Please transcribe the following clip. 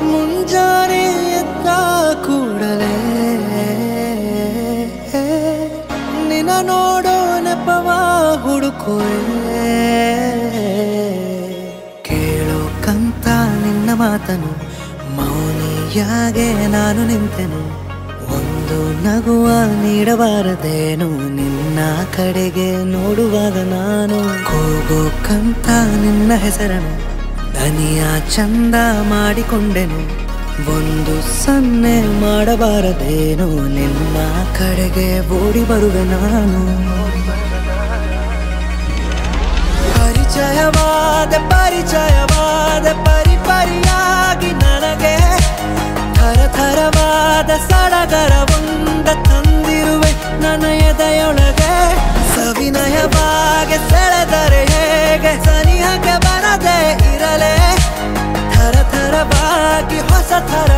ಮುಂಜಾನೆ ಎದ್ದ ಕೂಡಲೇ ನಿನ್ನ ನೋಡೋ ನೆಪವ ಹುಡುಕುವೆ ಕೇಳೋಕಂತ ನಿನ್ನ ಮಾತನು ಮೌನಿಯಾಗೆ ನಾನು ನಿಂತೆನು ಒಂದು ನಗುವ ನೀಡಬಾರದೇನು ನಿನ್ನ ಕಡೆಗೆ ನೋಡುವಾಗ ನಾನು ಕೂಗೋಕಂತ ನಿನ್ನ ಹೆಸರನ್ನು ದನಿಯ ಚಂದ ಮಾಡಿಕೊಂಡೆನು ಒಂದು ಸನ್ನೆ ಮಾಡಬಾರದೇನು ನಿನ್ನ ಕಡೆಗೆ ಓಡಿ ಬರುವೆ ನಾನು ಪರಿಚಯವಾದ ಪರಿಪರಿಯಾಗಿ ನನಗೆ ಥರಥರವಾದ ಸಡಗರವೊಂದ ತಂದಿರುವೆ ನನ್ನ ಎದೆಯೊಳಗೆ ಸವಿನಯವಾಗಿ ಸೆಳೆದರೆ ಹೇಗೆ ಸನಿಹಕ್ಕೆ ಬರದೆ ಇರಲೇ ಥರಥರವಾಗಿ ಹೊಸ ಥರ